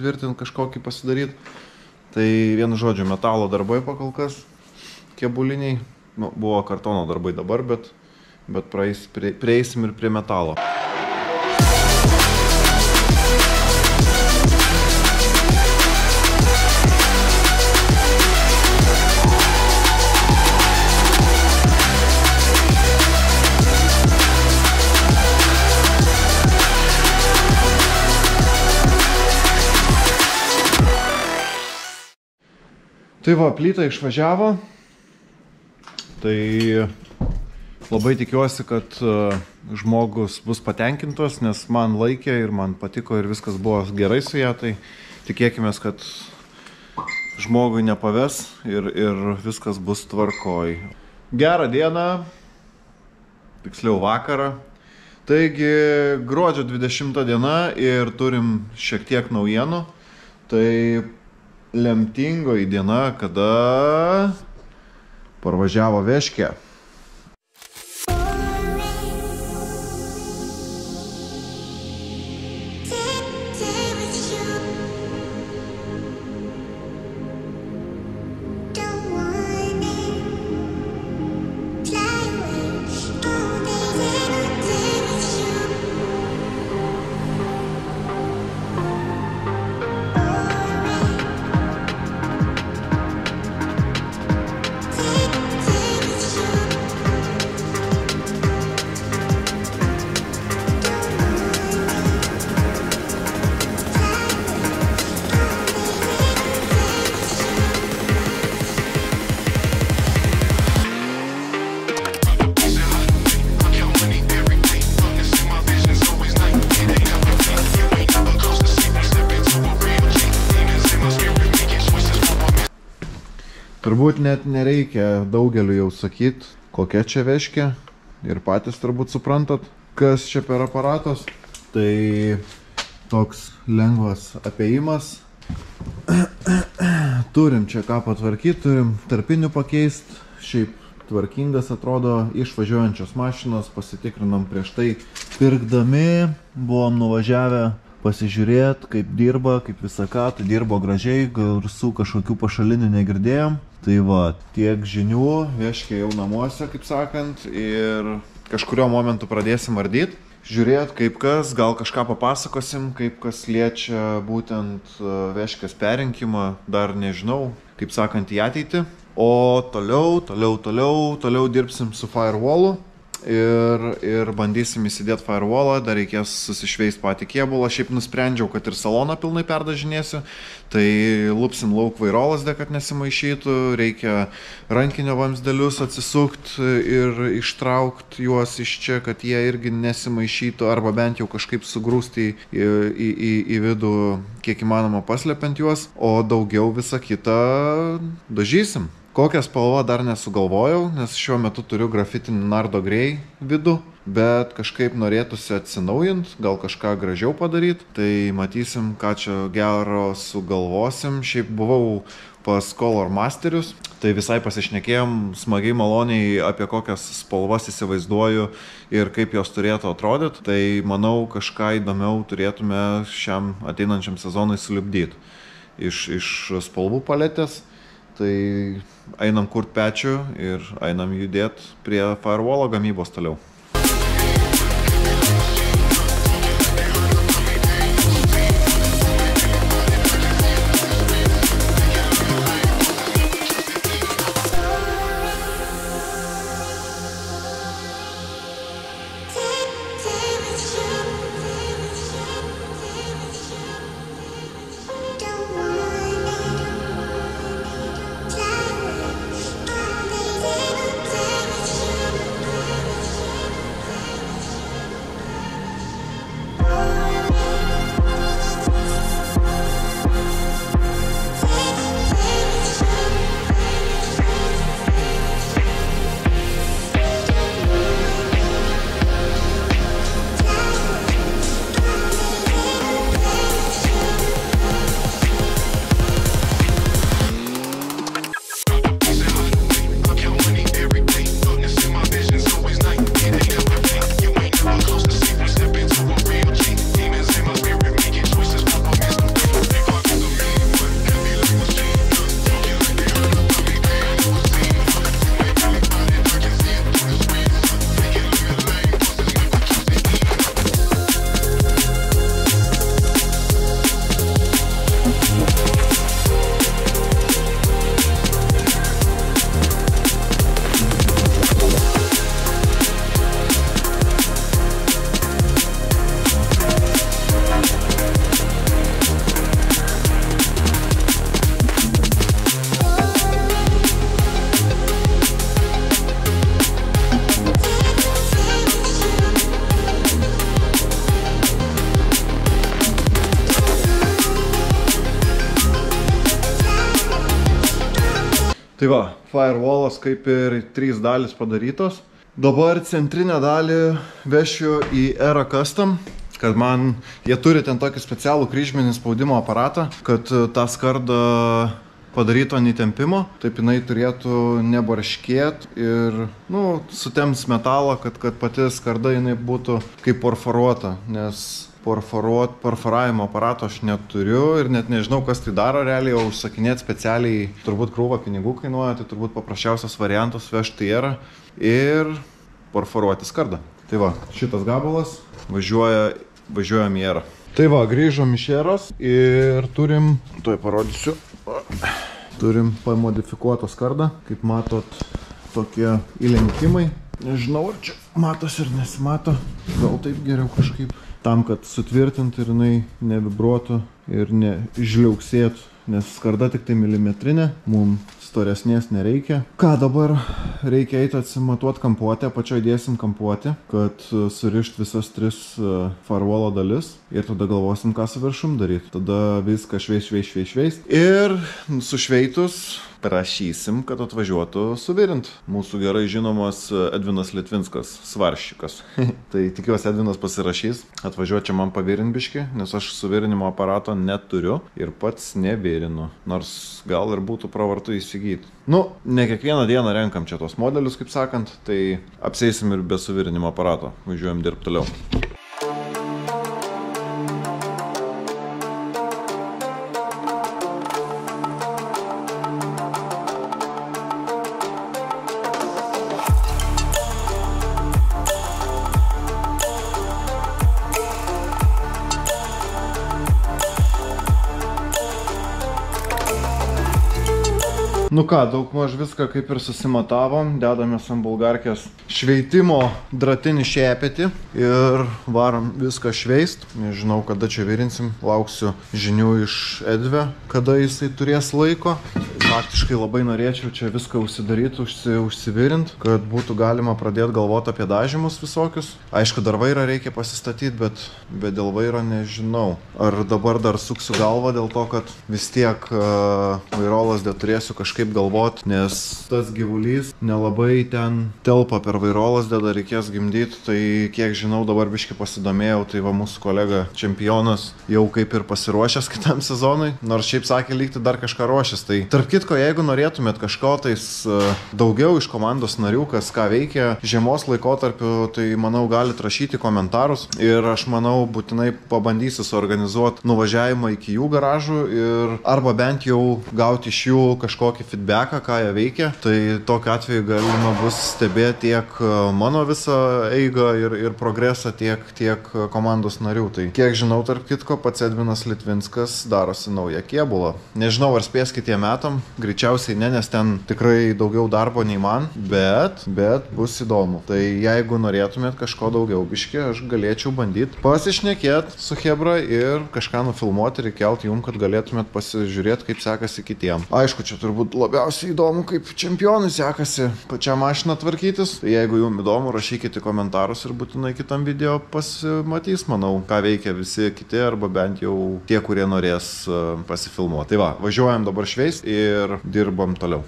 įsitvirtinti, kažkokį pasidaryti. Tai vienu žodžiu, metalo darbai pakolkas, kėbuliniai. Nu, buvo kartono darbai dabar, bet prieisim ir prie metalo. Tai va, plyta išvažiavo, tai labai tikiuosi, kad žmogus bus patenkintos, nes man laikė ir man patiko ir viskas buvo gerai su ją, tai tikėkime, kad žmogui nepaves ir viskas bus tvarkoj. Gerą dieną, tiksliau vakarą, taigi gruodžio 20 diena ir turim šiek tiek naujienų, tai lemtingoji diena, kada parvažiavo Veškė. Turbūt net nereikia daugeliu jau sakyti, kokia čia Veškė ir patys turbūt suprantat, kas čia per aparatas. Tai toks lengvas apėjimas. Turim čia ką patvarkyti, turim tarpinių pakeisti. Šiaip tvarkingas atrodo, išvažiuojančios mašinos, pasitikrinom prieš tai pirkdami, buvom nuvažiavę pasižiūrėti, kaip dirba, kaip visą ką, tai dirbo gražiai, garsų kažkokių pašalinių negirdėjom. Tai va, tiek žinių, Veškė jau namuose, kaip sakant, ir kažkurio momentu pradėsim ardyti, žiūrėti kaip kas, gal kažką papasakosim, kaip kas liečia būtent Veškės perrinkimą, dar nežinau, kaip sakant, į ateitį. O toliau dirbsim su firewallu. Ir bandysim įsidėti firewallą, dar reikės susišveist patį kėbulą. Šiaip nusprendžiau, kad ir saloną pilnai perdažinėsiu, tai lupsim lauk vairolazdę, kad nesimaišytų, reikia rankinio vamzdelius atsisukti ir ištraukti juos iš čia, kad jie irgi nesimaišytų, arba bent jau kažkaip sugrūsti į vidų, kiek įmanoma paslepiant juos, o daugiau visą kitą dažysim. Kokią spalvą dar nesugalvojau, nes šiuo metu turiu grafitinį Nardo Grey vidų, bet kažkaip norėtųsi atsinaujinti, gal kažką gražiau padaryti, tai matysim, ką čia gero sugalvosim. Šiaip buvau pas Color Masterius, tai visai pasišnekėjom smagiai maloniai apie kokias spalvas įsivaizduoju ir kaip jos turėtų atrodyti, tai manau kažką įdomiau turėtume šiam ateinančiam sezonui sulipdyti iš spalvų paletės. Tai einam kurt pečių ir einam judėti prie firewallo gamybos toliau. Tai va, firewallas kaip ir 3 dalis padarytos. Dabar centrinę dalį vešiu į Era Custom, kad man, jie turi ten tokį specialų kryžminį spaudimo aparatą, kad tą skardą padaryto įtempimo, taip jinai turėtų nebarškėt ir, sutems metalą, kad pati skarda jinai būtų kaip perforuota, nes perforavimo aparato aš neturiu ir net nežinau, kas tai daro realiai, o užsakinėti specialiai turbūt krūvą pinigų kainuoja, tai turbūt paprasčiausias variantas vežti į Erą ir perforuoti skardą. Tai va, šitas gabalas važiuojam į Erą. Tai va, grįžom iš Eros ir turim, tuoj parodysiu, turim pamodifikuotą skardą, kaip matot, tokie įlenkimai. Nežinau, ar čia matosi ir nesimato, gal taip geriau kažkaip. Tam, kad sutvirtint ir jinai nevibruotų ir nežliauksėtų, nes skarda tik tai milimetrinė, mums storesnės nereikia. Ką dabar reikia eiti atsimatuoti kampuotę, apačioj dėsim kampuotę, kad surišt visas 3 firewallo dalis ir tada galvosim, ką su viršum daryti. Tada viską šveist ir sušveitus prašysim, kad atvažiuotų suvirint. Mūsų gerai žinomas Edvinas Litvinskas, svarščikas. Tai tikiuosi Edvinas pasirašys, atvažiuoti čia man pavirint biškį, nes aš suvirinimo aparato neturiu ir pats nevirinu, nors gal ir būtų pravartu įsigyti. Ne kiekvieną dieną renkam čia tos modelius, kaip sakant, tai apseisim ir be suvirinimo aparato. Važiuojam dirbti toliau. Daugmaž viską kaip ir susimatavom, dedamės ant bulgarkės šveitimo dratinį šepetį ir varom viską šveist. Nežinau, kada čia virinsim, lauksiu žinių iš Edvio, kada jisai turės laiko. Faktiškai labai norėčiau čia viską užsidaryti, užsivirint, kad būtų galima pradėti galvoti apie dažymus visokius. Aišku, dar vairą reikia pasistatyti, bet dėl vairo nežinau. Ar dabar dar suksiu galvą dėl to, kad vis tiek vairolas turėsiu kažkaip galvoti, nes tas gyvulys nelabai ten telpa per vairolas, reikės gimdyti. Tai kiek žinau, dabar biškai pasidomėjau, tai va mūsų kolega čempionas jau kaip ir pasiruošęs kitam sezonui, nors šiaip sakė lygti dar kažką ruošęs. Tai tarp kitko, jeigu norėtumėt kažko tais daugiau iš komandos narių, kas ką veikia žiemos laikotarpiu, tai manau galite rašyti komentarus ir aš manau būtinai pabandysiu suorganizuoti nuvažiavimą iki jų garažų ir arba bent jau gauti iš jų kažkokį feedbacką, ką jie veikia. Tai tokiu atveju galima bus stebėti tiek mano visą eigą ir progresą, tiek komandos narių. Tai kiek žinau, tarp kitko, pats Edvinas Litvinskas darosi naują kėbulą. Nežinau, ar spės kitiem metam, greičiausiai ne, nes ten tikrai daugiau darbo nei man, bet bus įdomu. Tai jeigu norėtumėt kažko daugiau biškį, aš galėčiau bandyti pasišnekėti su chebra ir kažką nufilmuoti ir įkelti jum, kad galėtumėt pasižiūrėti, kaip sekasi kitiem. Aišku, čia turbūt labiausiai įdomu, kaip čempionui sekasi pačią mašiną tvarkytis. Tai jeigu jums įdomu, rašykite komentarus ir būtinai kitam video pasimatys, manau, ką veikia visi kiti arba bent jau tie, kurie norės pasifilmuoti. Tai va, važiuojam dabar šveist ir dirbam toliau.